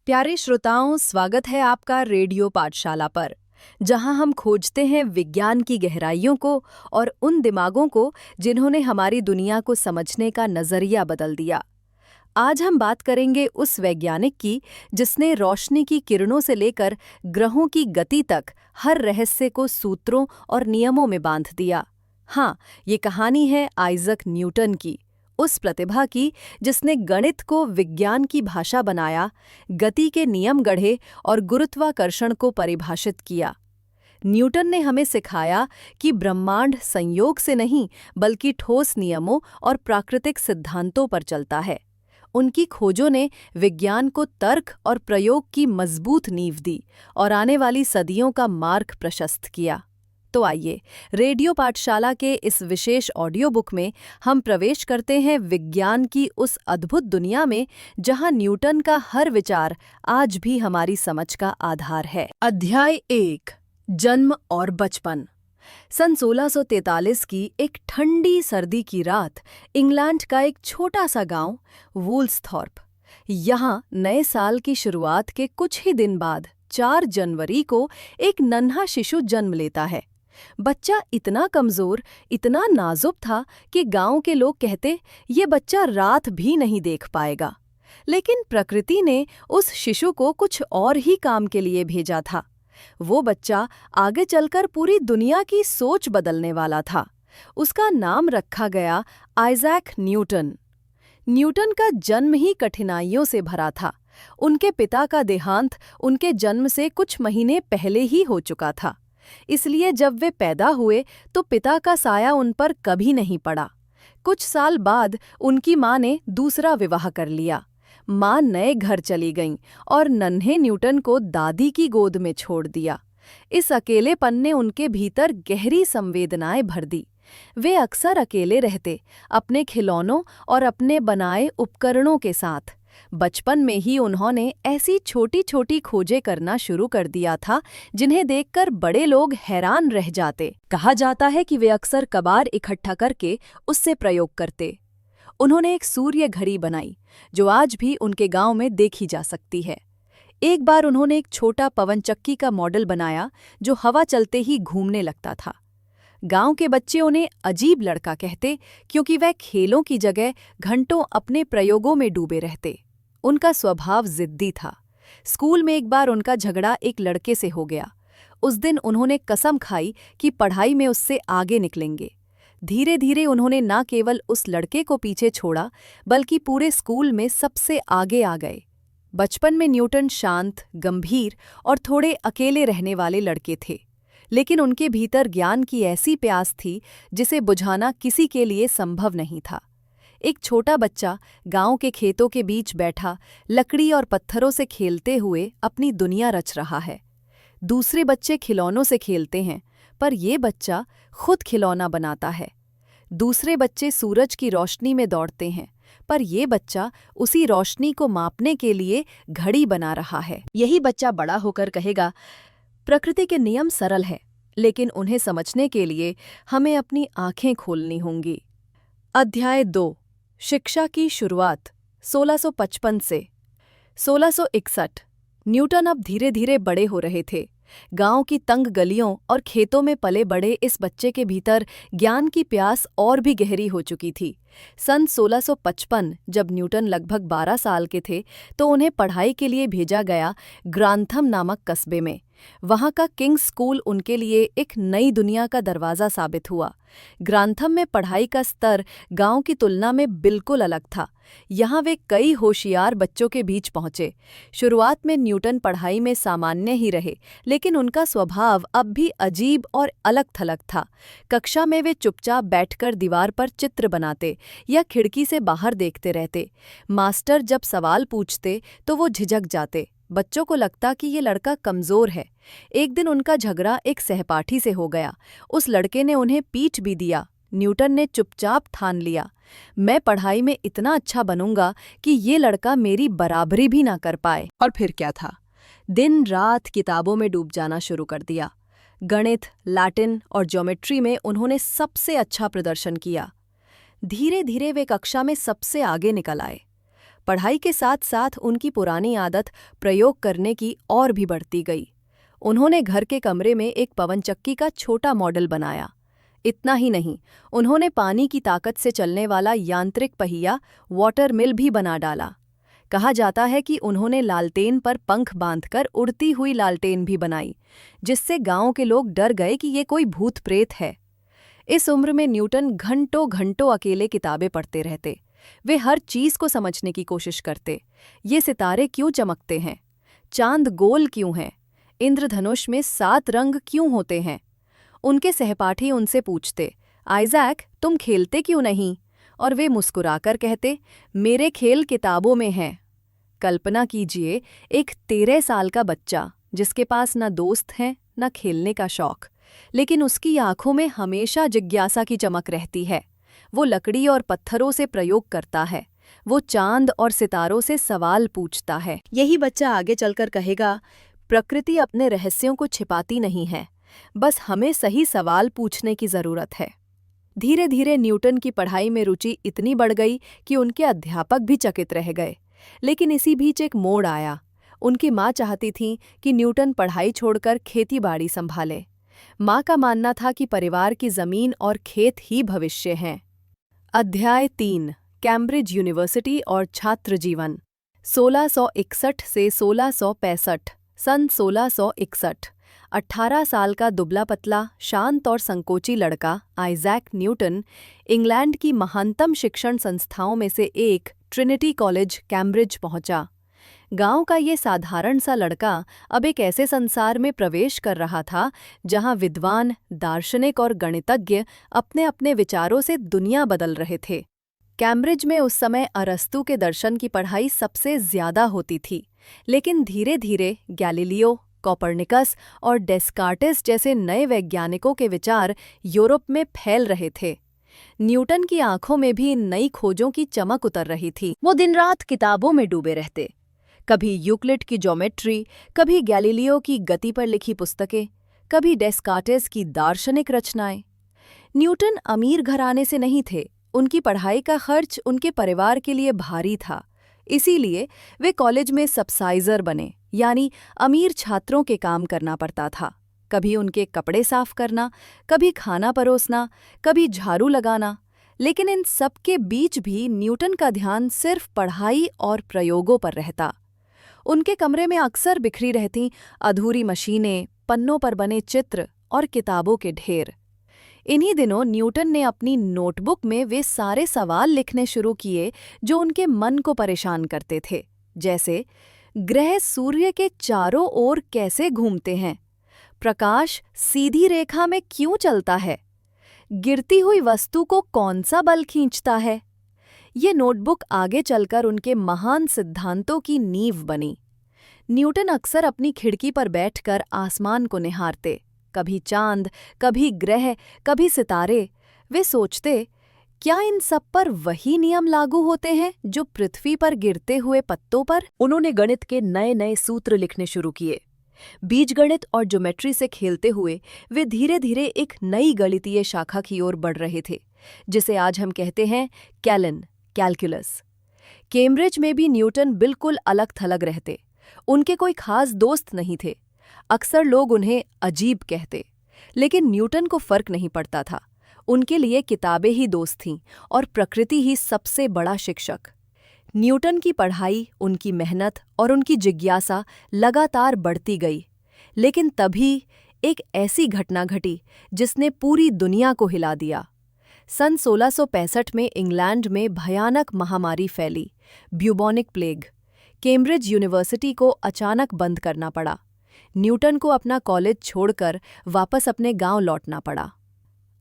प्यारे श्रोताओं, स्वागत है आपका रेडियो पाठशाला पर, जहां हम खोजते हैं विज्ञान की गहराइयों को और उन दिमागों को जिन्होंने हमारी दुनिया को समझने का नजरिया बदल दिया। आज हम बात करेंगे उस वैज्ञानिक की जिसने रोशनी की किरणों से लेकर ग्रहों की गति तक हर रहस्य को सूत्रों और नियमों में बांध दिया। हाँ, ये कहानी है आइजक न्यूटन की, उस प्रतिभा की जिसने गणित को विज्ञान की भाषा बनाया, गति के नियम गढ़े और गुरुत्वाकर्षण को परिभाषित किया। न्यूटन ने हमें सिखाया कि ब्रह्मांड संयोग से नहीं बल्कि ठोस नियमों और प्राकृतिक सिद्धांतों पर चलता है। उनकी खोजों ने विज्ञान को तर्क और प्रयोग की मजबूत नींव दी और आने वाली सदियों का मार्ग प्रशस्त किया। तो आइए, रेडियो पाठशाला के इस विशेष ऑडियो बुक में हम प्रवेश करते हैं विज्ञान की उस अद्भुत दुनिया में जहां न्यूटन का हर विचार आज भी हमारी समझ का आधार है। अध्याय 1, जन्म और बचपन। सन 1643 की एक ठंडी सर्दी की रात, इंग्लैंड का एक छोटा सा गांव वुल्सथॉर्प। यहाँ नए साल की शुरुआत के कुछ ही दिन बाद 4 जनवरी को एक नन्हा शिशु जन्म लेता है। बच्चा इतना कमजोर, इतना नाजुक था कि गांव के लोग कहते ये बच्चा रात भी नहीं देख पाएगा। लेकिन प्रकृति ने उस शिशु को कुछ और ही काम के लिए भेजा था। वो बच्चा आगे चलकर पूरी दुनिया की सोच बदलने वाला था। उसका नाम रखा गया आइजैक न्यूटन। न्यूटन का जन्म ही कठिनाइयों से भरा था। उनके पिता का देहांत उनके जन्म से कुछ महीने पहले ही हो चुका था। इसलिए जब वे पैदा हुए तो पिता का साया उन पर कभी नहीं पड़ा। कुछ साल बाद उनकी माँ ने दूसरा विवाह कर लिया। माँ नए घर चली गईं और नन्हे न्यूटन को दादी की गोद में छोड़ दिया। इस अकेलेपन ने उनके भीतर गहरी संवेदनाएं भर दी। वे अक्सर अकेले रहते, अपने खिलौनों और अपने बनाए उपकरणों के साथ। बचपन में ही उन्होंने ऐसी छोटी छोटी खोजें करना शुरू कर दिया था जिन्हें देखकर बड़े लोग हैरान रह जाते। कहा जाता है कि वे अक्सर कबाड़ इकट्ठा करके उससे प्रयोग करते। उन्होंने एक सूर्य घड़ी बनाई जो आज भी उनके गांव में देखी जा सकती है। एक बार उन्होंने एक छोटा पवन चक्की का मॉडल बनाया जो हवा चलते ही घूमने लगता था। गांव के बच्चे उन्हें अजीब लड़का कहते क्योंकि वह खेलों की जगह घंटों अपने प्रयोगों में डूबे रहते। उनका स्वभाव जिद्दी था। स्कूल में एक बार उनका झगड़ा एक लड़के से हो गया। उस दिन उन्होंने कसम खाई कि पढ़ाई में उससे आगे निकलेंगे। धीरे धीरे उन्होंने न केवल उस लड़के को पीछे छोड़ा बल्कि पूरे स्कूल में सबसे आगे आ गए। बचपन में न्यूटन शांत, गंभीर और थोड़े अकेले रहने वाले लड़के थे, लेकिन उनके भीतर ज्ञान की ऐसी प्यास थी जिसे बुझाना किसी के लिए संभव नहीं था। एक छोटा बच्चा गांव के खेतों के बीच बैठा लकड़ी और पत्थरों से खेलते हुए अपनी दुनिया रच रहा है। दूसरे बच्चे खिलौनों से खेलते हैं, पर ये बच्चा खुद खिलौना बनाता है। दूसरे बच्चे सूरज की रोशनी में दौड़ते हैं, पर ये बच्चा उसी रोशनी को मापने के लिए घड़ी बना रहा है। यही बच्चा बड़ा होकर कहेगा, प्रकृति के नियम सरल है, लेकिन उन्हें समझने के लिए हमें अपनी आंखें खोलनी होंगी। अध्याय 2, शिक्षा की शुरुआत। 1655 से 1661। न्यूटन अब धीरे धीरे बड़े हो रहे थे। गांव की तंग गलियों और खेतों में पले बड़े इस बच्चे के भीतर ज्ञान की प्यास और भी गहरी हो चुकी थी। सन 1655 जब न्यूटन लगभग 12 साल के थे तो उन्हें पढ़ाई के लिए भेजा गया ग्रांथम नामक कस्बे में। वहाँ का किंग्स स्कूल उनके लिए एक नई दुनिया का दरवाज़ा साबित हुआ। ग्रांथम में पढ़ाई का स्तर गांव की तुलना में बिल्कुल अलग था। यहाँ वे कई होशियार बच्चों के बीच पहुँचे। शुरुआत में न्यूटन पढ़ाई में सामान्य ही रहे, लेकिन उनका स्वभाव अब भी अजीब और अलग थलग था। कक्षा में वे चुपचाप बैठकर दीवार पर चित्र बनाते या खिड़की से बाहर देखते रहते। मास्टर जब सवाल पूछते तो वो झिझक जाते। बच्चों को लगता कि ये लड़का कमज़ोर है। एक दिन उनका झगड़ा एक सहपाठी से हो गया। उस लड़के ने उन्हें पीट भी दिया। न्यूटन ने चुपचाप ठान लिया, मैं पढ़ाई में इतना अच्छा बनूंगा कि ये लड़का मेरी बराबरी भी ना कर पाए। और फिर क्या था? दिन रात किताबों में डूब जाना शुरू कर दिया। गणित, लैटिन और ज्योमेट्री में उन्होंने सबसे अच्छा प्रदर्शन किया। धीरे धीरे वे कक्षा में सबसे आगे निकल आए। पढ़ाई के साथ साथ उनकी पुरानी आदत प्रयोग करने की और भी बढ़ती गई। उन्होंने घर के कमरे में एक पवनचक्की का छोटा मॉडल बनाया। इतना ही नहीं, उन्होंने पानी की ताकत से चलने वाला यांत्रिक पहिया वाटर मिल भी बना डाला। कहा जाता है कि उन्होंने लालटेन पर पंख बांधकर उड़ती हुई लालटेन भी बनाई, जिससे गांव के लोग डर गए कि ये कोई भूत प्रेत है। इस उम्र में न्यूटन घंटों घंटों अकेले किताबें पढ़ते रहते। वे हर चीज को समझने की कोशिश करते। ये सितारे क्यों चमकते हैं? चांद गोल क्यों है? इंद्रधनुष में 7 रंग क्यों होते हैं? उनके सहपाठी उनसे पूछते, आइजैक, तुम खेलते क्यों नहीं? और वे मुस्कुराकर कहते, मेरे खेल किताबों में हैं। कल्पना कीजिए, एक 13 साल का बच्चा जिसके पास न दोस्त हैं न खेलने का शौक, लेकिन उसकी आंखों में हमेशा जिज्ञासा की चमक रहती है। वो लकड़ी और पत्थरों से प्रयोग करता है। वो चांद और सितारों से सवाल पूछता है। यही बच्चा आगे चलकर कहेगा, प्रकृति अपने रहस्यों को छिपाती नहीं है, बस हमें सही सवाल पूछने की जरूरत है। धीरे धीरे न्यूटन की पढ़ाई में रुचि इतनी बढ़ गई कि उनके अध्यापक भी चकित रह गए। लेकिन इसी बीच एक मोड़ आया। उनकी माँ चाहती थी कि न्यूटन पढ़ाई छोड़कर खेतीबाड़ी संभाले। माँ का मानना था कि परिवार की जमीन और खेत ही भविष्य हैं। अध्याय 3, कैम्ब्रिज यूनिवर्सिटी और छात्र जीवन। 1661 से 1665। सन 1661। 18 साल का दुबला पतला, शांत और संकोची लड़का आइजैक न्यूटन इंग्लैंड की महानतम शिक्षण संस्थाओं में से एक ट्रिनिटी कॉलेज कैम्ब्रिज पहुंचा। गांव का ये साधारण सा लड़का अब एक ऐसे संसार में प्रवेश कर रहा था जहां विद्वान, दार्शनिक और गणितज्ञ अपने अपने विचारों से दुनिया बदल रहे थे। कैम्ब्रिज में उस समय अरस्तू के दर्शन की पढ़ाई सबसे ज्यादा होती थी, लेकिन धीरे धीरे गैलीलियो, कोपरनिकस और डेस्कार्टेस जैसे नए वैज्ञानिकों के विचार यूरोप में फैल रहे थे। न्यूटन की आंखों में भी इन नई खोजों की चमक उतर रही थी। वो दिन रात किताबों में डूबे रहते। कभी यूक्लिड की ज्योमेट्री, कभी गैलीलियो की गति पर लिखी पुस्तकें, कभी डेस्कार्टेस की दार्शनिक रचनाएं। न्यूटन अमीर घराने से नहीं थे। उनकी पढ़ाई का खर्च उनके परिवार के लिए भारी था। इसीलिए वे कॉलेज में सबसाइजर बने, यानी अमीर छात्रों के काम करना पड़ता था। कभी उनके कपड़े साफ करना, कभी खाना परोसना, कभी झाड़ू लगाना। लेकिन इन सब के बीच भी न्यूटन का ध्यान सिर्फ पढ़ाई और प्रयोगों पर रहता। उनके कमरे में अक्सर बिखरी रहती अधूरी मशीनें, पन्नों पर बने चित्र और किताबों के ढेर। इन्हीं दिनों न्यूटन ने अपनी नोटबुक में वे सारे सवाल लिखने शुरू किए जो उनके मन को परेशान करते थे, जैसे ग्रह सूर्य के चारों ओर कैसे घूमते हैं? प्रकाश सीधी रेखा में क्यों चलता है? गिरती हुई वस्तु को कौन सा बल खींचता है? ये नोटबुक आगे चलकर उनके महान सिद्धांतों की नींव बनी। न्यूटन अक्सर अपनी खिड़की पर बैठकर आसमान को निहारते, कभी चांद, कभी ग्रह, कभी सितारे। वे सोचते, क्या इन सब पर वही नियम लागू होते हैं जो पृथ्वी पर गिरते हुए पत्तों पर? उन्होंने गणित के नए नए सूत्र लिखने शुरू किए। बीजगणित और ज्योमेट्री से खेलते हुए वे धीरे धीरे एक नई गणितीय शाखा की ओर बढ़ रहे थे, जिसे आज हम कहते हैं कैलकुलस। कैम्ब्रिज में भी न्यूटन बिल्कुल अलग थलग रहते। उनके कोई खास दोस्त नहीं थे। अक्सर लोग उन्हें अजीब कहते, लेकिन न्यूटन को फर्क नहीं पड़ता था। उनके लिए किताबें ही दोस्त थीं और प्रकृति ही सबसे बड़ा शिक्षक। न्यूटन की पढ़ाई, उनकी मेहनत और उनकी जिज्ञासा लगातार बढ़ती गई। लेकिन तभी एक ऐसी घटना घटी जिसने पूरी दुनिया को हिला दिया। सन 1665 में इंग्लैंड में भयानक महामारी फैली, ब्यूबोनिक प्लेग। कैम्ब्रिज यूनिवर्सिटी को अचानक बंद करना पड़ा। न्यूटन को अपना कॉलेज छोड़कर वापस अपने गांव लौटना पड़ा।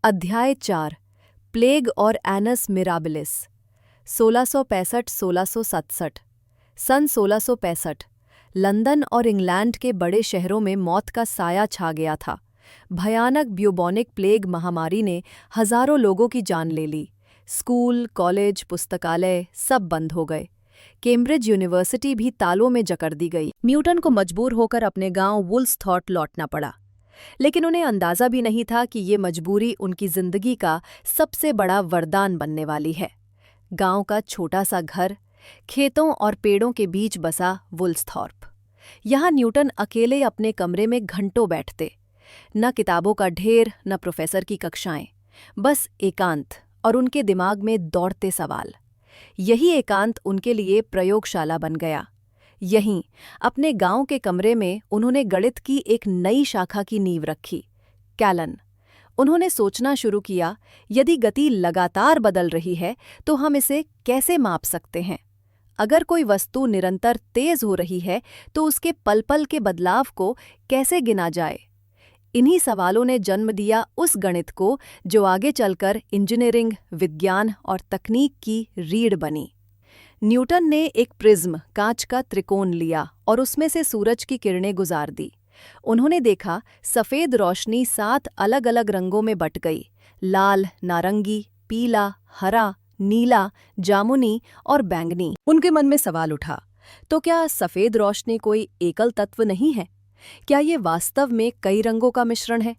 अध्याय 4, प्लेग और एनस मिराबिलिस। 1665-1667। सन 1665। लंदन और इंग्लैंड के बड़े शहरों में मौत का साया छा गया था। भयानक ब्यूबोनिक प्लेग महामारी ने हजारों लोगों की जान ले ली। स्कूल, कॉलेज, पुस्तकालय सब बंद हो गए। कैम्ब्रिज यूनिवर्सिटी भी तालों में जकड़ दी गई। न्यूटन को मजबूर होकर अपने गांव वुल्सथॉर्प लौटना पड़ा। लेकिन उन्हें अंदाजा भी नहीं था कि ये मजबूरी उनकी जिंदगी का सबसे बड़ा वरदान बनने वाली है। गांव का छोटा सा घर, खेतों और पेड़ों के बीच बसा वुल्सथॉर्प। यहाँ न्यूटन अकेले अपने कमरे में घंटों बैठते। न किताबों का ढेर, न प्रोफेसर की कक्षाएं, बस एकांत और उनके दिमाग में दौड़ते सवाल। यही एकांत उनके लिए प्रयोगशाला बन गया। यहीं अपने गांव के कमरे में उन्होंने गणित की एक नई शाखा की नींव रखी, कैलन। उन्होंने सोचना शुरू किया, यदि गति लगातार बदल रही है तो हम इसे कैसे माप सकते हैं? अगर कोई वस्तु निरंतर तेज हो रही है तो उसके पल पल के बदलाव को कैसे गिना जाए? इन्हीं सवालों ने जन्म दिया उस गणित को जो आगे चलकर इंजीनियरिंग, विज्ञान और तकनीक की रीढ़ बनी। न्यूटन ने एक प्रिज्म, कांच का त्रिकोण लिया और उसमें से सूरज की किरणें गुजार दी। उन्होंने देखा सफ़ेद रोशनी 7 अलग-अलग रंगों में बट गई, लाल, नारंगी, पीला, हरा, नीला, जामुनी और बैंगनी। उनके मन में सवाल उठा, तो क्या सफ़ेद रोशनी कोई एकल तत्व नहीं है? क्या ये वास्तव में कई रंगों का मिश्रण है?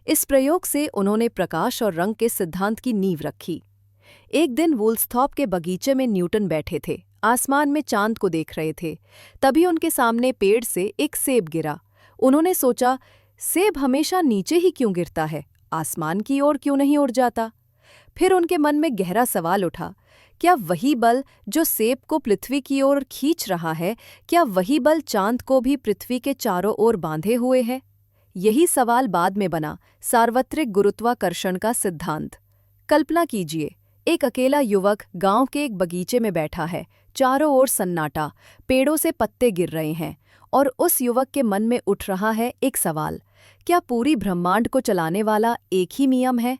इस प्रयोग से उन्होंने प्रकाश और रंग के सिद्धांत की नींव रखी। एक दिन वुल्सथॉर्प के बगीचे में न्यूटन बैठे थे, आसमान में चांद को देख रहे थे। तभी उनके सामने पेड़ से एक सेब गिरा। उन्होंने सोचा, सेब हमेशा नीचे ही क्यों गिरता है, आसमान की ओर क्यों नहीं उड़ जाता? फिर उनके मन में गहरा सवाल उठा, क्या वही बल जो सेब को पृथ्वी की ओर खींच रहा है, क्या वही बल चांद को भी पृथ्वी के चारों ओर बांधे हुए है? यही सवाल बाद में बना सार्वत्रिक गुरुत्वाकर्षण का सिद्धांत। कल्पना कीजिए, एक अकेला युवक गांव के एक बगीचे में बैठा है, चारों ओर सन्नाटा, पेड़ों से पत्ते गिर रहे हैं, और उस युवक के मन में उठ रहा है एक सवाल, क्या पूरी ब्रह्मांड को चलाने वाला एक ही नियम है?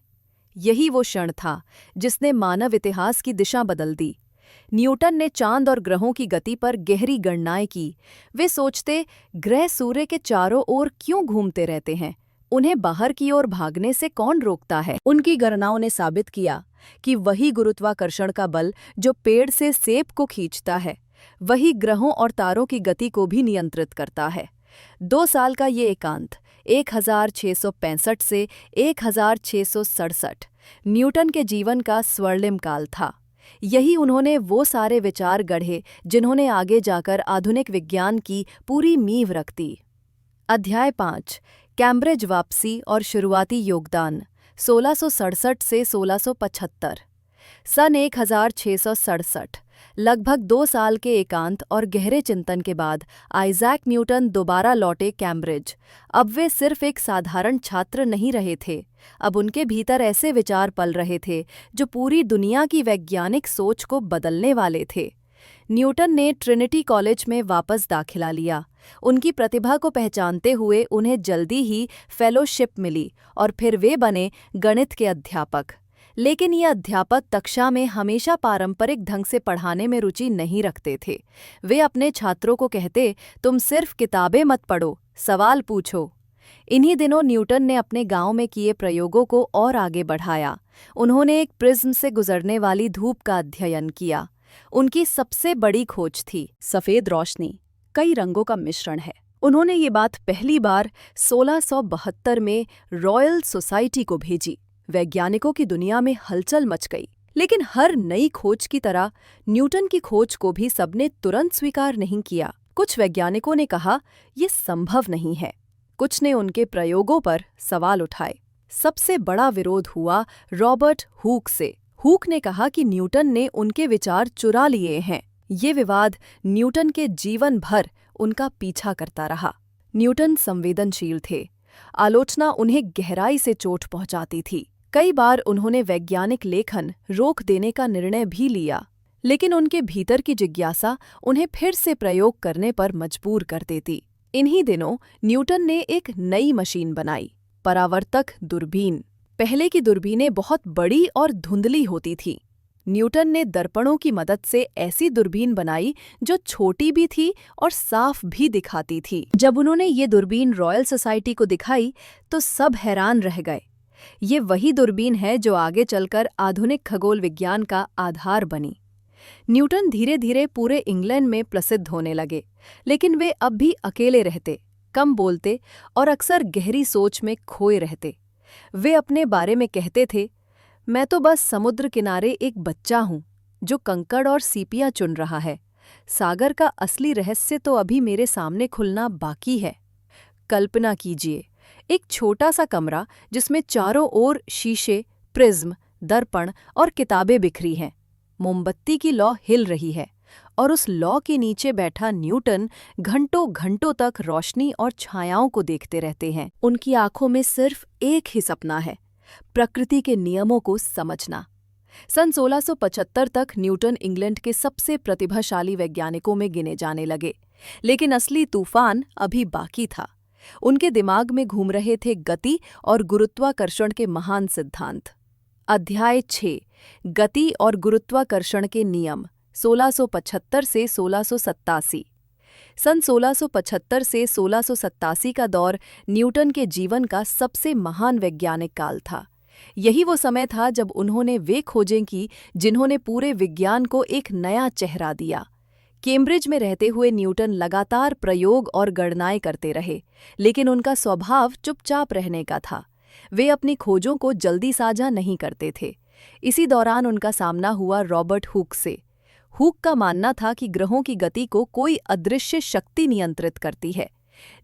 यही वो क्षण था जिसने मानव इतिहास की दिशा बदल दी। न्यूटन ने चांद और ग्रहों की गति पर गहरी गणनाएं की। वे सोचते, ग्रह सूर्य के चारों ओर क्यों घूमते रहते हैं? उन्हें बाहर की ओर भागने से कौन रोकता है? उनकी गणनाओं ने साबित किया कि वही गुरुत्वाकर्षण का बल जो पेड़ से सेब को खींचता है, वही ग्रहों और तारों की गति को भी नियंत्रित करता है। 2 साल का ये एकांत 1665 से 1667 न्यूटन के जीवन का स्वर्णिम काल था। यही उन्होंने वो सारे विचार गढ़े जिन्होंने आगे जाकर आधुनिक विज्ञान की पूरी नींव रख दी। अध्याय 5, कैम्ब्रिज वापसी और शुरुआती योगदान 1667 से 1675। सन 1667, लगभग 2 साल के एकांत और गहरे चिंतन के बाद आइजैक न्यूटन दोबारा लौटे कैम्ब्रिज। अब वे सिर्फ एक साधारण छात्र नहीं रहे थे, अब उनके भीतर ऐसे विचार पल रहे थे जो पूरी दुनिया की वैज्ञानिक सोच को बदलने वाले थे। न्यूटन ने ट्रिनिटी कॉलेज में वापस दाखिला लिया। उनकी प्रतिभा को पहचानते हुए उन्हें जल्दी ही फेलोशिप मिली और फिर वे बने गणित के अध्यापक। लेकिन ये अध्यापक कक्षा में हमेशा पारंपरिक ढंग से पढ़ाने में रुचि नहीं रखते थे। वे अपने छात्रों को कहते, तुम सिर्फ किताबें मत पढ़ो, सवाल पूछो। इन्हीं दिनों न्यूटन ने अपने गांव में किए प्रयोगों को और आगे बढ़ाया। उन्होंने एक प्रिज्म से गुजरने वाली धूप का अध्ययन किया। उनकी सबसे बड़ी खोज थी सफ़ेद रोशनी कई रंगों का मिश्रण है। उन्होंने ये बात पहली बार 1672 में रॉयल सोसाइटी को भेजी। वैज्ञानिकों की दुनिया में हलचल मच गई। लेकिन हर नई खोज की तरह न्यूटन की खोज को भी सबने तुरंत स्वीकार नहीं किया। कुछ वैज्ञानिकों ने कहा, ये संभव नहीं है। कुछ ने उनके प्रयोगों पर सवाल उठाए। सबसे बड़ा विरोध हुआ रॉबर्ट हुक से। हुक ने कहा कि न्यूटन ने उनके विचार चुरा लिए हैं। ये विवाद न्यूटन के जीवन भर उनका पीछा करता रहा। न्यूटन संवेदनशील थे। आलोचना उन्हें गहराई से चोट पहुंचाती थी। कई बार उन्होंने वैज्ञानिक लेखन रोक देने का निर्णय भी लिया, लेकिन उनके भीतर की जिज्ञासा उन्हें फिर से प्रयोग करने पर मजबूर कर देती। इन्हीं दिनों न्यूटन ने एक नई मशीन बनाई, परावर्तक दूरबीन। पहले की दूरबीनें बहुत बड़ी और धुंधली होती थीं। न्यूटन ने दर्पणों की मदद से ऐसी दूरबीन बनाई जो छोटी भी थी और साफ भी दिखाती थी। जब उन्होंने ये दूरबीन रॉयल सोसाइटी को दिखाई तो सब हैरान रह गए। ये वही दूरबीन है जो आगे चलकर आधुनिक खगोल विज्ञान का आधार बनी। न्यूटन धीरे धीरे पूरे इंग्लैंड में प्रसिद्ध होने लगे, लेकिन वे अब भी अकेले रहते, कम बोलते और अक्सर गहरी सोच में खोए रहते। वे अपने बारे में कहते थे, मैं तो बस समुद्र किनारे एक बच्चा हूँ, जो कंकड़ और सीपियां चुन रहा है। सागर का असली रहस्य तो अभी मेरे सामने खुलना बाकी है। कल्पना कीजिए, एक छोटा सा कमरा जिसमें चारों ओर शीशे, प्रिज्म, दर्पण और किताबें बिखरी हैं। मोमबत्ती की लौ हिल रही है और उस लौ के नीचे बैठा न्यूटन घंटों घंटों तक रोशनी और छायाओं को देखते रहते हैं। उनकी आंखों में सिर्फ एक ही सपना है, प्रकृति के नियमों को समझना। सन 1675 तक न्यूटन इंग्लैंड के सबसे प्रतिभाशाली वैज्ञानिकों में गिने जाने लगे, लेकिन असली तूफान अभी बाकी था। उनके दिमाग में घूम रहे थे गति और गुरुत्वाकर्षण के महान सिद्धांत। अध्याय 6, गति और गुरुत्वाकर्षण के नियम, 1675 से 1687। सन 1675 से 1687 का दौर न्यूटन के जीवन का सबसे महान वैज्ञानिक काल था। यही वो समय था जब उन्होंने वे खोजें की जिन्होंने पूरे विज्ञान को एक नया चेहरा दिया। कैम्ब्रिज में रहते हुए न्यूटन लगातार प्रयोग और गणनाएं करते रहे, लेकिन उनका स्वभाव चुपचाप रहने का था। वे अपनी खोजों को जल्दी साझा नहीं करते थे। इसी दौरान उनका सामना हुआ रॉबर्ट हुक से। हुक का मानना था कि ग्रहों की गति को कोई अदृश्य शक्ति नियंत्रित करती है।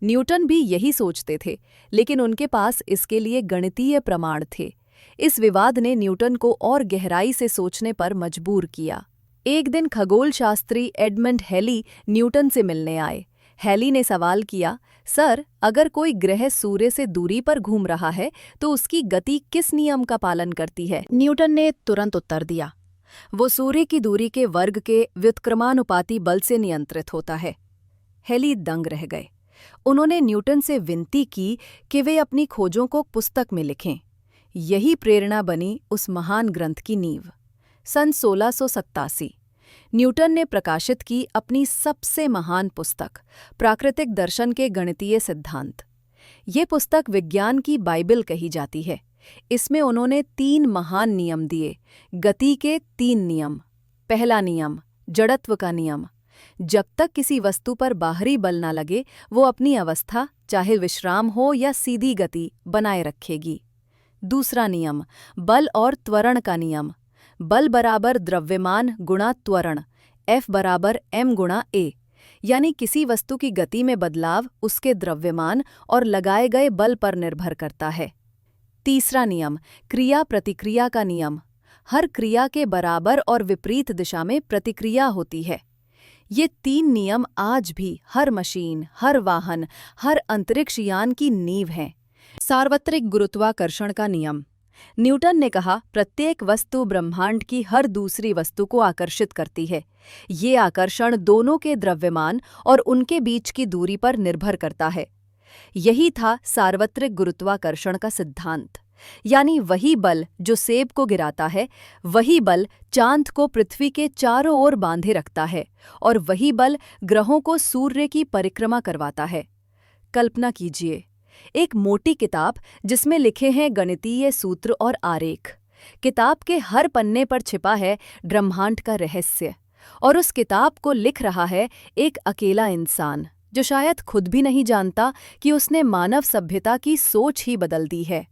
न्यूटन भी यही सोचते थे, लेकिन उनके पास इसके लिए गणितीय प्रमाण थे। इस विवाद ने न्यूटन को और गहराई से सोचने पर मजबूर किया। एक दिन खगोलशास्त्री एडमंड हैली न्यूटन से मिलने आए। हैली ने सवाल किया, सर, अगर कोई ग्रह सूर्य से दूरी पर घूम रहा है तो उसकी गति किस नियम का पालन करती है? न्यूटन ने तुरंत उत्तर दिया, वो सूर्य की दूरी के वर्ग के व्युत्क्रमानुपाती बल से नियंत्रित होता है। हैली दंग रह गए। उन्होंने न्यूटन से विनती की कि वे अपनी खोजों को पुस्तक में लिखें। यही प्रेरणा बनी उस महान ग्रंथ की नींव। सन 1687 न्यूटन ने प्रकाशित की अपनी सबसे महान पुस्तक, प्राकृतिक दर्शन के गणितीय सिद्धांत। ये पुस्तक विज्ञान की बाइबिल कही जाती है। इसमें उन्होंने 3 महान नियम दिए, गति के 3 नियम। पहला नियम, जड़त्व का नियम। जब तक किसी वस्तु पर बाहरी बल न लगे, वो अपनी अवस्था, चाहे विश्राम हो या सीधी गति, बनाए रखेगी। दूसरा नियम, बल और त्वरण का नियम। बल बराबर द्रव्यमान गुणा त्वरण, F बराबर m गुणा a, यानी किसी वस्तु की गति में बदलाव उसके द्रव्यमान और लगाए गए बल पर निर्भर करता है। तीसरा नियम, क्रिया प्रतिक्रिया का नियम। हर क्रिया के बराबर और विपरीत दिशा में प्रतिक्रिया होती है। ये 3 नियम आज भी हर मशीन, हर वाहन, हर अंतरिक्ष यान की नींव हैं। सार्वत्रिक गुरुत्वाकर्षण का नियम। न्यूटन ने कहा, प्रत्येक वस्तु ब्रह्मांड की हर दूसरी वस्तु को आकर्षित करती है। ये आकर्षण दोनों के द्रव्यमान और उनके बीच की दूरी पर निर्भर करता है। यही था सार्वत्रिक गुरुत्वाकर्षण का सिद्धांत। यानी वही बल जो सेब को गिराता है, वही बल चांद को पृथ्वी के चारों ओर बांधे रखता है, और वही बल ग्रहों को सूर्य की परिक्रमा करवाता है। कल्पना कीजिए, एक मोटी किताब जिसमें लिखे हैं गणितीय सूत्र और आरेख। किताब के हर पन्ने पर छिपा है ब्रह्मांड का रहस्य, और उस किताब को लिख रहा है एक अकेला इंसान, जो शायद खुद भी नहीं जानता कि उसने मानव सभ्यता की सोच ही बदल दी है।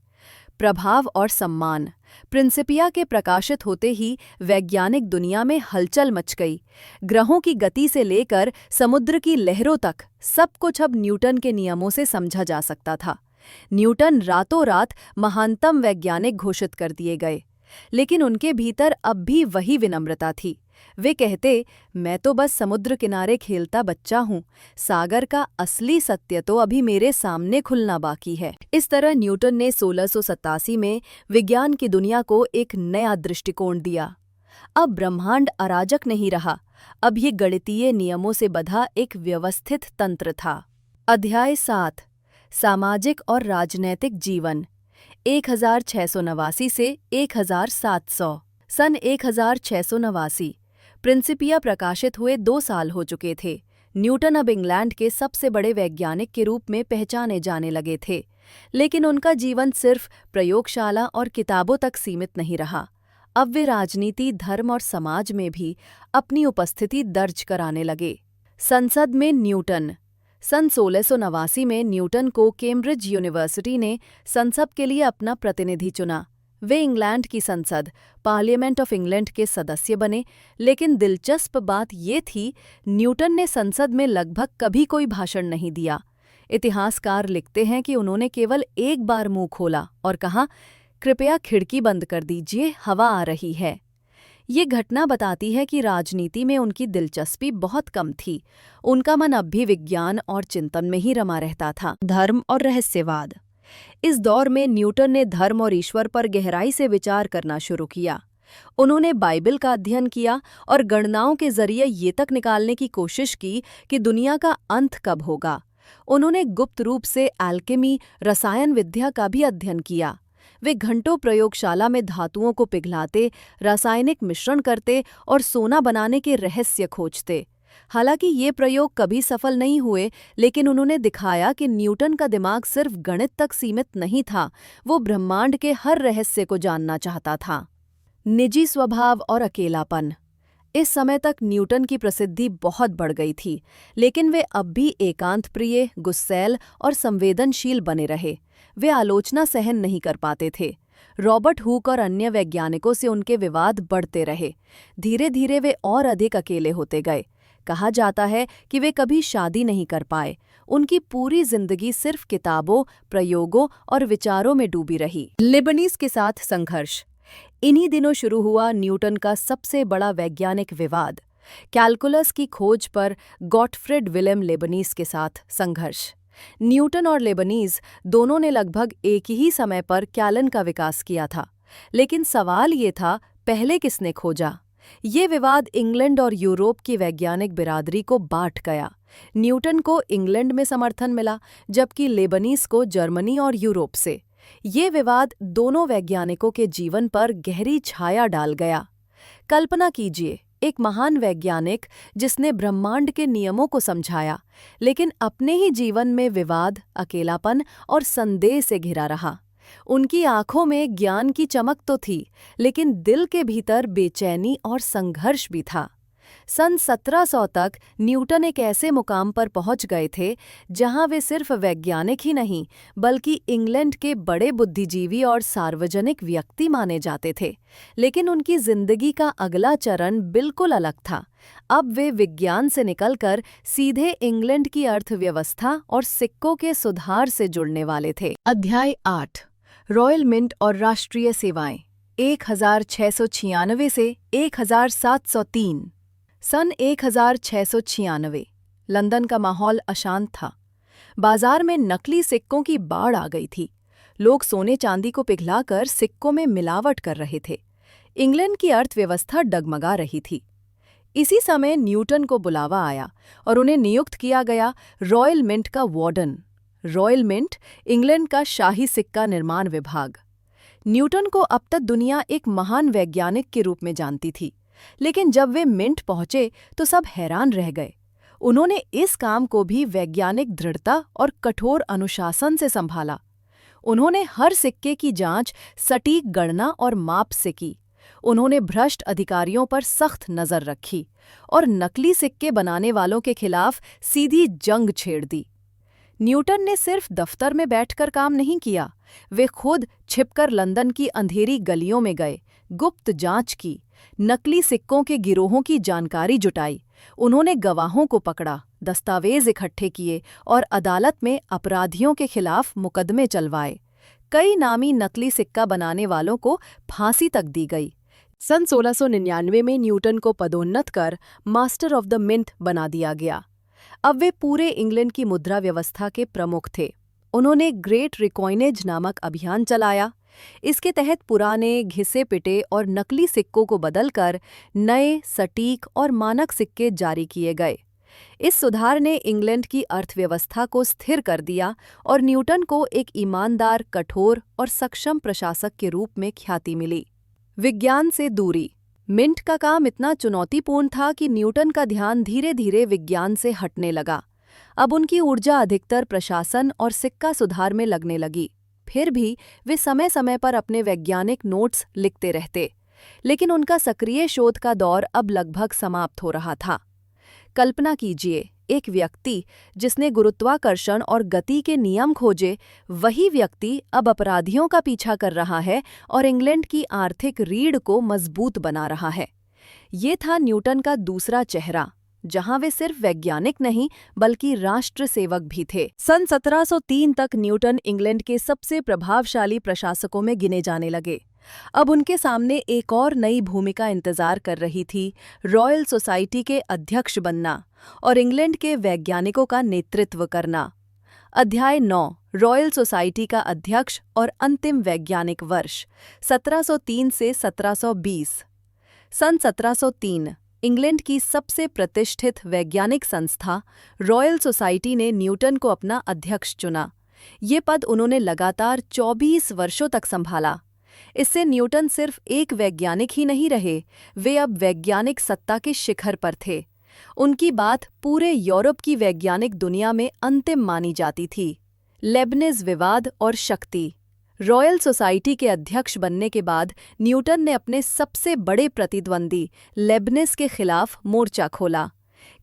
प्रभाव और सम्मान। प्रिंसिपिया के प्रकाशित होते ही वैज्ञानिक दुनिया में हलचल मच गई। ग्रहों की गति से लेकर समुद्र की लहरों तक सब कुछ अब न्यूटन के नियमों से समझा जा सकता था। न्यूटन रातों रात महानतम वैज्ञानिक घोषित कर दिए गए, लेकिन उनके भीतर अब भी वही विनम्रता थी। वे कहते, मैं तो बस समुद्र किनारे खेलता बच्चा हूँ, सागर का असली सत्य तो अभी मेरे सामने खुलना बाकी है। इस तरह न्यूटन ने 1687 में विज्ञान की दुनिया को एक नया दृष्टिकोण दिया। अब ब्रह्मांड अराजक नहीं रहा, अब ये गणितीय नियमों से बधा एक व्यवस्थित तंत्र था। अध्याय 7, सामाजिक और राजनैतिक जीवन, 1689 से 1700। सन 1689 प्रिंसिपिया प्रकाशित हुए 2 साल हो चुके थे। न्यूटन अब इंग्लैंड के सबसे बड़े वैज्ञानिक के रूप में पहचाने जाने लगे थे, लेकिन उनका जीवन सिर्फ प्रयोगशाला और किताबों तक सीमित नहीं रहा। अब वे राजनीति, धर्म और समाज में भी अपनी उपस्थिति दर्ज कराने लगे। संसद में न्यूटन। सन 1689 में न्यूटन को कैम्ब्रिज यूनिवर्सिटी ने संसद के लिए अपना प्रतिनिधि चुना। वे इंग्लैंड की संसद पार्लियामेंट ऑफ इंग्लैंड के सदस्य बने, लेकिन दिलचस्प बात ये थी, न्यूटन ने संसद में लगभग कभी कोई भाषण नहीं दिया। इतिहासकार लिखते हैं कि उन्होंने केवल एक बार मुंह खोला और कहा, कृपया खिड़की बंद कर दीजिए, हवा आ रही है। ये घटना बताती है कि राजनीति में उनकी दिलचस्पी बहुत कम थी। उनका मन अब भी विज्ञान और चिंतन में ही रमा रहता था। धर्म और रहस्यवाद। इस दौर में न्यूटन ने धर्म और ईश्वर पर गहराई से विचार करना शुरू किया। उन्होंने बाइबल का अध्ययन किया और गणनाओं के जरिए ये तक निकालने की कोशिश की कि दुनिया का अंत कब होगा। उन्होंने गुप्त रूप से एल्केमी, रसायन विद्या का भी अध्ययन किया। वे घंटों प्रयोगशाला में धातुओं को पिघलाते, रासायनिक मिश्रण करते और सोना बनाने के रहस्य खोजते। हालांकि ये प्रयोग कभी सफल नहीं हुए, लेकिन उन्होंने दिखाया कि न्यूटन का दिमाग सिर्फ गणित तक सीमित नहीं था, वो ब्रह्मांड के हर रहस्य को जानना चाहता था। निजी स्वभाव और अकेलापन। इस समय तक न्यूटन की प्रसिद्धि बहुत बढ़ गई थी, लेकिन वे अब भी एकांत प्रिय, गुस्सैल और संवेदनशील बने रहे। वे आलोचना सहन नहीं कर पाते थे। रॉबर्ट हुक और अन्य वैज्ञानिकों से उनके विवाद बढ़ते रहे। धीरे धीरे वे और अधिक अकेले होते गए। कहा जाता है कि वे कभी शादी नहीं कर पाए। उनकी पूरी जिंदगी सिर्फ किताबों, प्रयोगों और विचारों में डूबी रही। लेबनीज के साथ संघर्ष। इन्हीं दिनों शुरू हुआ न्यूटन का सबसे बड़ा वैज्ञानिक विवाद, कैलकुलस की खोज पर गॉटफ्रिड विलेम लेबनीज के साथ संघर्ष। न्यूटन और लेबनीज दोनों ने लगभग एक ही समय पर कैलन का विकास किया था, लेकिन सवाल ये था, पहले किसने खोजा? ये विवाद इंग्लैंड और यूरोप की वैज्ञानिक बिरादरी को बांट गया। न्यूटन को इंग्लैंड में समर्थन मिला, जबकि लेबनीज को जर्मनी और यूरोप से। ये विवाद दोनों वैज्ञानिकों के जीवन पर गहरी छाया डाल गया। कल्पना कीजिए, एक महान वैज्ञानिक जिसने ब्रह्मांड के नियमों को समझाया, लेकिन अपने ही जीवन में विवाद, अकेलापन और संदेह से घिरा रहा। उनकी आंखों में ज्ञान की चमक तो थी, लेकिन दिल के भीतर बेचैनी और संघर्ष भी था। सन 1700 तक न्यूटन एक ऐसे मुकाम पर पहुंच गए थे जहां वे सिर्फ वैज्ञानिक ही नहीं, बल्कि इंग्लैंड के बड़े बुद्धिजीवी और सार्वजनिक व्यक्ति माने जाते थे। लेकिन उनकी जिंदगी का अगला चरण बिल्कुल अलग था। अब वे विज्ञान से निकलकर सीधे इंग्लैंड की अर्थव्यवस्था और सिक्कों के सुधार से जुड़ने वाले थे। अध्याय 8, रॉयल मिंट और राष्ट्रीय सेवाएं, 1696 से 1703। सन 1696। लंदन का माहौल अशांत था। बाजार में नकली सिक्कों की बाढ़ आ गई थी। लोग सोने चांदी को पिघलाकर सिक्कों में मिलावट कर रहे थे। इंग्लैंड की अर्थव्यवस्था डगमगा रही थी। इसी समय न्यूटन को बुलावा आया और उन्हें नियुक्त किया गया रॉयल मिंट का वार्डन। रॉयल मिंट, इंग्लैंड का शाही सिक्का निर्माण विभाग। न्यूटन को अब तक दुनिया एक महान वैज्ञानिक के रूप में जानती थी, लेकिन जब वे मिंट पहुंचे तो सब हैरान रह गए। उन्होंने इस काम को भी वैज्ञानिक दृढ़ता और कठोर अनुशासन से संभाला। उन्होंने हर सिक्के की जांच सटीक गणना और माप से की। उन्होंने भ्रष्ट अधिकारियों पर सख्त नजर रखी और नकली सिक्के बनाने वालों के खिलाफ सीधी जंग छेड़ दी। न्यूटन ने सिर्फ दफ्तर में बैठकर काम नहीं किया, वे खुद छिपकर लंदन की अंधेरी गलियों में गए, गुप्त जांच की, नकली सिक्कों के गिरोहों की जानकारी जुटाई। उन्होंने गवाहों को पकड़ा, दस्तावेज इकट्ठे किए और अदालत में अपराधियों के खिलाफ मुकदमे चलवाए। कई नामी नकली सिक्का बनाने वालों को फांसी तक दी गई। सन 1699 में न्यूटन को पदोन्नत कर मास्टर ऑफ द मिंट बना दिया गया। अब वे पूरे इंग्लैंड की मुद्रा व्यवस्था के प्रमुख थे। उन्होंने ग्रेट रिकॉइनेज नामक अभियान चलाया। इसके तहत पुराने, घिसे पिटे और नकली सिक्कों को बदलकर नए, सटीक और मानक सिक्के जारी किए गए। इस सुधार ने इंग्लैंड की अर्थव्यवस्था को स्थिर कर दिया और न्यूटन को एक ईमानदार, कठोर और सक्षम प्रशासक के रूप में ख्याति मिली। विज्ञान से दूरी। मिंट का काम इतना चुनौतीपूर्ण था कि न्यूटन का ध्यान धीरे धीरे विज्ञान से हटने लगा। अब उनकी ऊर्जा अधिकतर प्रशासन और सिक्का सुधार में लगने लगी। फिर भी वे समय समय पर अपने वैज्ञानिक नोट्स लिखते रहते, लेकिन उनका सक्रिय शोध का दौर अब लगभग समाप्त हो रहा था। कल्पना कीजिए, एक व्यक्ति जिसने गुरुत्वाकर्षण और गति के नियम खोजे, वही व्यक्ति अब अपराधियों का पीछा कर रहा है और इंग्लैंड की आर्थिक रीढ़ को मजबूत बना रहा है। ये था न्यूटन का दूसरा चेहरा, जहां वे सिर्फ वैज्ञानिक नहीं बल्कि राष्ट्र सेवक भी थे। सन 1703 तक न्यूटन इंग्लैंड के सबसे प्रभावशाली प्रशासकों में गिने जाने लगे। अब उनके सामने एक और नई भूमिका इंतजार कर रही थी, रॉयल सोसाइटी के अध्यक्ष बनना और इंग्लैंड के वैज्ञानिकों का नेतृत्व करना। अध्याय 9, रॉयल सोसाइटी का अध्यक्ष और अंतिम वैज्ञानिक वर्ष 1703 से 1720। सन 1703 इंग्लैंड की सबसे प्रतिष्ठित वैज्ञानिक संस्था रॉयल सोसाइटी ने न्यूटन को अपना अध्यक्ष चुना। ये पद उन्होंने लगातार 24 वर्षों तक संभाला। इससे न्यूटन सिर्फ एक वैज्ञानिक ही नहीं रहे, वे अब वैज्ञानिक सत्ता के शिखर पर थे। उनकी बात पूरे यूरोप की वैज्ञानिक दुनिया में अंतिम मानी जाती थी। लेबनिज विवाद और शक्ति। रॉयल सोसाइटी के अध्यक्ष बनने के बाद न्यूटन ने अपने सबसे बड़े प्रतिद्वंदी लेबनिज के खिलाफ मोर्चा खोला।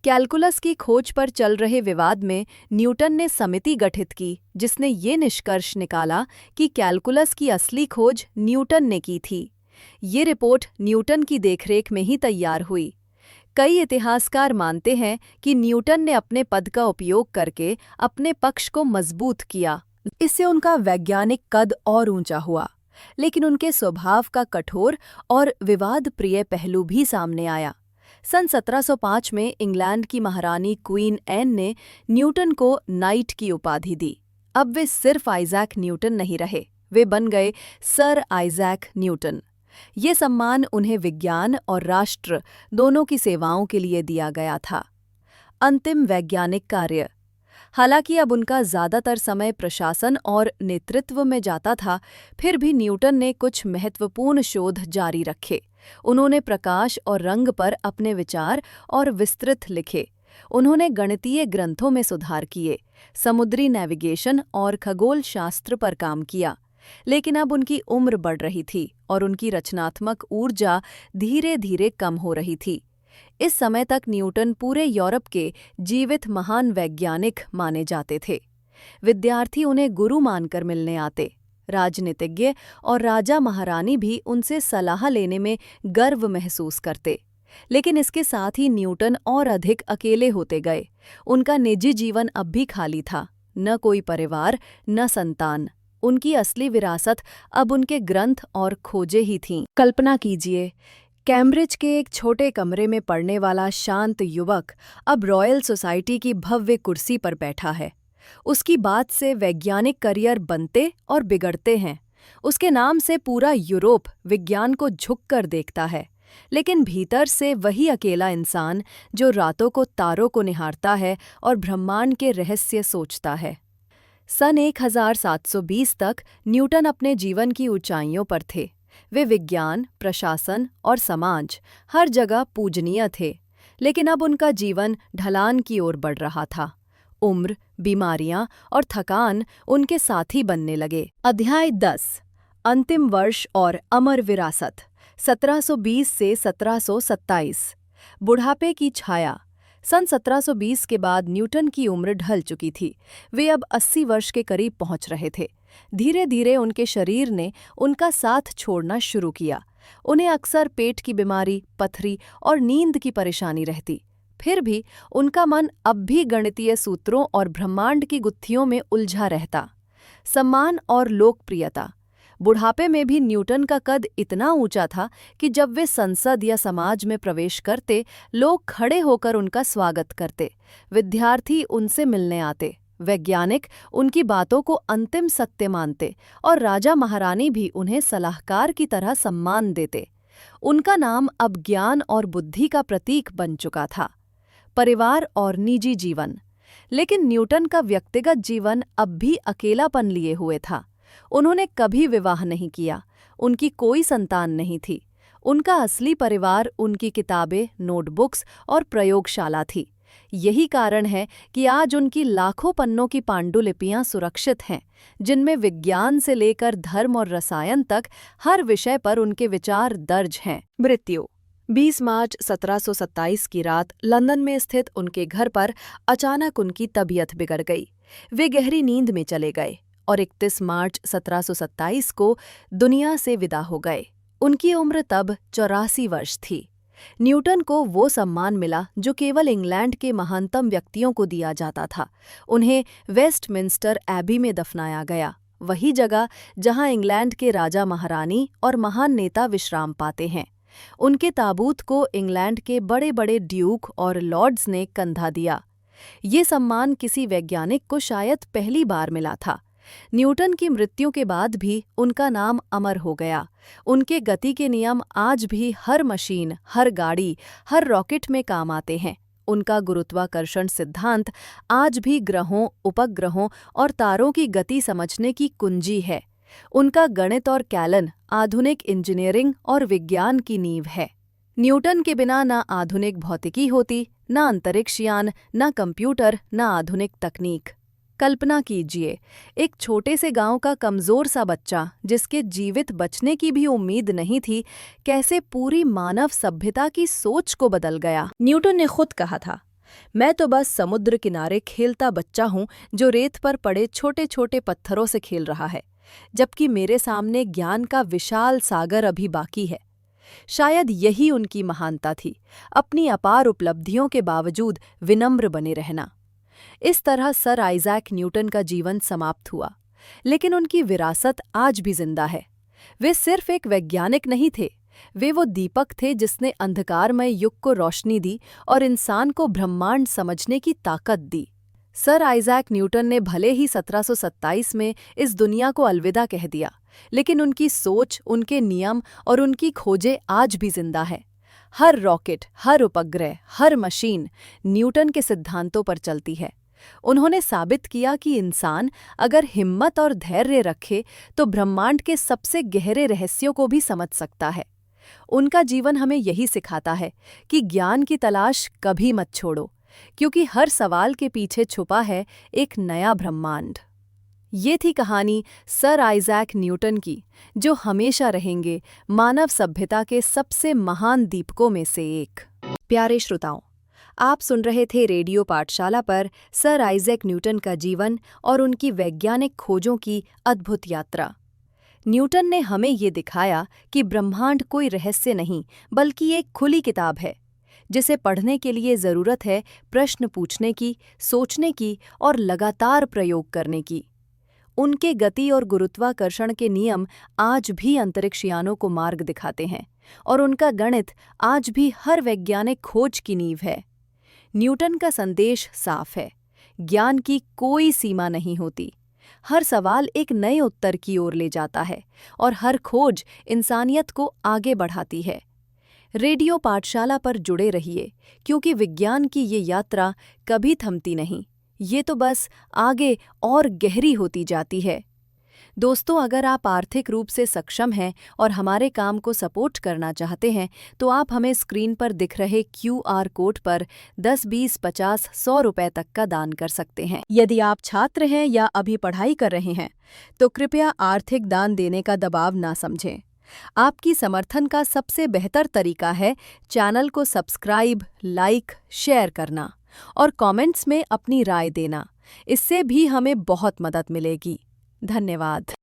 कैलकुलस की खोज पर चल रहे विवाद में न्यूटन ने समिति गठित की, जिसने ये निष्कर्ष निकाला कि कैलकुलस की असली खोज न्यूटन ने की थी। ये रिपोर्ट न्यूटन की देखरेख में ही तैयार हुई। कई इतिहासकार मानते हैं कि न्यूटन ने अपने पद का उपयोग करके अपने पक्ष को मजबूत किया। इससे उनका वैज्ञानिक कद और ऊंचा हुआ, लेकिन उनके स्वभाव का कठोर और विवाद प्रिय पहलू भी सामने आया। सन 1705 में इंग्लैंड की महारानी क्वीन एन ने न्यूटन को नाइट की उपाधि दी। अब वे सिर्फ आइजैक न्यूटन नहीं रहे, वे बन गए सर आइजैक न्यूटन। ये सम्मान उन्हें विज्ञान और राष्ट्र दोनों की सेवाओं के लिए दिया गया था। अंतिम वैज्ञानिक कार्य। हालांकि अब उनका ज़्यादातर समय प्रशासन और नेतृत्व में जाता था, फिर भी न्यूटन ने कुछ महत्वपूर्ण शोध जारी रखे। उन्होंने प्रकाश और रंग पर अपने विचार और विस्तृत लिखे। उन्होंने गणितीय ग्रंथों में सुधार किए, समुद्री नेविगेशन और खगोल शास्त्र पर काम किया। लेकिन अब उनकी उम्र बढ़ रही थी और उनकी रचनात्मक ऊर्जा धीरे धीरे कम हो रही थी। इस समय तक न्यूटन पूरे यूरोप के जीवित महान वैज्ञानिक माने जाते थे। विद्यार्थी उन्हें गुरु मानकर मिलने आते। राजनीतिज्ञ और राजा महारानी भी उनसे सलाह लेने में गर्व महसूस करते। लेकिन इसके साथ ही न्यूटन और अधिक अकेले होते गए। उनका निजी जीवन अब भी खाली था, न कोई परिवार, न संतान। उनकी असली विरासत अब उनके ग्रंथ और खोजें ही थीं। कल्पना कीजिए, कैम्ब्रिज के एक छोटे कमरे में पढ़ने वाला शांत युवक अब रॉयल सोसाइटी की भव्य कुर्सी पर बैठा है। उसकी बात से वैज्ञानिक करियर बनते और बिगड़ते हैं। उसके नाम से पूरा यूरोप विज्ञान को झुककर देखता है। लेकिन भीतर से वही अकेला इंसान जो रातों को तारों को निहारता है और ब्रह्मांड के रहस्य सोचता है। सन 1720 तक न्यूटन अपने जीवन की ऊंचाइयों पर थे। वे विज्ञान, प्रशासन और समाज हर जगह पूजनीय थे। लेकिन अब उनका जीवन ढलान की ओर बढ़ रहा था। उम्र, बीमारियां और थकान उनके साथी बनने लगे। अध्याय 10, अंतिम वर्ष और अमर विरासत 1720 से 1727। बुढ़ापे की छाया। सन 1720 के बाद न्यूटन की उम्र ढल चुकी थी। वे अब 80 वर्ष के करीब पहुंच रहे थे। धीरे धीरे उनके शरीर ने उनका साथ छोड़ना शुरू किया। उन्हें अक्सर पेट की बीमारी, पथरी और नींद की परेशानी रहती। फिर भी उनका मन अब भी गणितीय सूत्रों और ब्रह्मांड की गुत्थियों में उलझा रहता। सम्मान और लोकप्रियता। बुढ़ापे में भी न्यूटन का कद इतना ऊंचा था कि जब वे संसद या समाज में प्रवेश करते, लोग खड़े होकर उनका स्वागत करते। विद्यार्थी उनसे मिलने आते, वैज्ञानिक उनकी बातों को अंतिम सत्य मानते और राजा महारानी भी उन्हें सलाहकार की तरह सम्मान देते। उनका नाम अब ज्ञान और बुद्धि का प्रतीक बन चुका था। परिवार और निजी जीवन। लेकिन न्यूटन का व्यक्तिगत जीवन अब भी अकेलापन लिए हुए था। उन्होंने कभी विवाह नहीं किया, उनकी कोई संतान नहीं थी। उनका असली परिवार उनकी किताबें, नोटबुक्स और प्रयोगशाला थी। यही कारण है कि आज उनकी लाखों पन्नों की पांडुलिपियां सुरक्षित हैं, जिनमें विज्ञान से लेकर धर्म और रसायन तक हर विषय पर उनके विचार दर्ज हैं। मृत्यु। 20 मार्च 1727 की रात लंदन में स्थित उनके घर पर अचानक उनकी तबीयत बिगड़ गई। वे गहरी नींद में चले गए और 31 मार्च 1727 को दुनिया से विदा हो गए। उनकी उम्र तब 84 वर्ष थी। न्यूटन को वो सम्मान मिला जो केवल इंग्लैंड के महानतम व्यक्तियों को दिया जाता था। उन्हें वेस्टमिंस्टर एबी में दफनाया गया, वही जगह जहां इंग्लैंड के राजा महारानी और महान नेता विश्राम पाते हैं। उनके ताबूत को इंग्लैंड के बड़े बड़े ड्यूक और लॉर्ड्स ने कंधा दिया। ये सम्मान किसी वैज्ञानिक को शायद पहली बार मिला था। न्यूटन की मृत्यु के बाद भी उनका नाम अमर हो गया। उनके गति के नियम आज भी हर मशीन, हर गाड़ी, हर रॉकेट में काम आते हैं। उनका गुरुत्वाकर्षण सिद्धांत आज भी ग्रहों, उपग्रहों और तारों की गति समझने की कुंजी है। उनका गणित और कैलन आधुनिक इंजीनियरिंग और विज्ञान की नींव है। न्यूटन के बिना ना आधुनिक भौतिकी होती, ना अंतरिक्ष यान, ना कंप्यूटर, ना आधुनिक तकनीक। कल्पना कीजिए, एक छोटे से गांव का कमजोर सा बच्चा जिसके जीवित बचने की भी उम्मीद नहीं थी, कैसे पूरी मानव सभ्यता की सोच को बदल गया। न्यूटन ने खुद कहा था, मैं तो बस समुद्र किनारे खेलता बच्चा हूं जो रेत पर पड़े छोटे छोटे पत्थरों से खेल रहा है, जबकि मेरे सामने ज्ञान का विशाल सागर अभी बाकी है। शायद यही उनकी महानता थी, अपनी अपार उपलब्धियों के बावजूद विनम्र बने रहना। इस तरह सर आइजैक न्यूटन का जीवन समाप्त हुआ, लेकिन उनकी विरासत आज भी जिंदा है। वे सिर्फ एक वैज्ञानिक नहीं थे, वे वो दीपक थे जिसने अंधकारमय युग को रोशनी दी और इंसान को ब्रह्मांड समझने की ताकत दी। सर आइजैक न्यूटन ने भले ही 1727 में इस दुनिया को अलविदा कह दिया, लेकिन उनकी सोच, उनके नियम और उनकी खोजें आज भी जिंदा है। हर रॉकेट, हर उपग्रह, हर मशीन न्यूटन के सिद्धांतों पर चलती है। उन्होंने साबित किया कि इंसान अगर हिम्मत और धैर्य रखे तो ब्रह्मांड के सबसे गहरे रहस्यों को भी समझ सकता है। उनका जीवन हमें यही सिखाता है कि ज्ञान की तलाश कभी मत छोड़ो, क्योंकि हर सवाल के पीछे छुपा है एक नया ब्रह्मांड। ये थी कहानी सर आइजैक न्यूटन की, जो हमेशा रहेंगे मानव सभ्यता के सबसे महान दीपकों में से एक। प्यारे श्रोताओं, आप सुन रहे थे रेडियो पाठशाला पर सर आइजैक न्यूटन का जीवन और उनकी वैज्ञानिक खोजों की अद्भुत यात्रा। न्यूटन ने हमें ये दिखाया कि ब्रह्मांड कोई रहस्य नहीं, बल्कि एक खुली किताब है, जिसे पढ़ने के लिए ज़रूरत है प्रश्न पूछने की, सोचने की और लगातार प्रयोग करने की। उनके गति और गुरुत्वाकर्षण के नियम आज भी अंतरिक्षयानों को मार्ग दिखाते हैं, और उनका गणित आज भी हर वैज्ञानिक खोज की नींव है। न्यूटन का संदेश साफ है, ज्ञान की कोई सीमा नहीं होती। हर सवाल एक नए उत्तर की ओर ले जाता है, और हर खोज इंसानियत को आगे बढ़ाती है। रेडियो पाठशाला पर जुड़े रहिए, क्योंकि विज्ञान की ये यात्रा कभी थमती नहीं, ये तो बस आगे और गहरी होती जाती है। दोस्तों, अगर आप आर्थिक रूप से सक्षम हैं और हमारे काम को सपोर्ट करना चाहते हैं, तो आप हमें स्क्रीन पर दिख रहे QR कोड पर 10, 20, 50, 100 रुपए तक का दान कर सकते हैं। यदि आप छात्र हैं या अभी पढ़ाई कर रहे हैं, तो कृपया आर्थिक दान देने का दबाव ना समझें। आपकी समर्थन का सबसे बेहतर तरीका है चैनल को सब्सक्राइब, लाइक, शेयर करना और कमेंट्स में अपनी राय देना। इससे भी हमें बहुत मदद मिलेगी। धन्यवाद।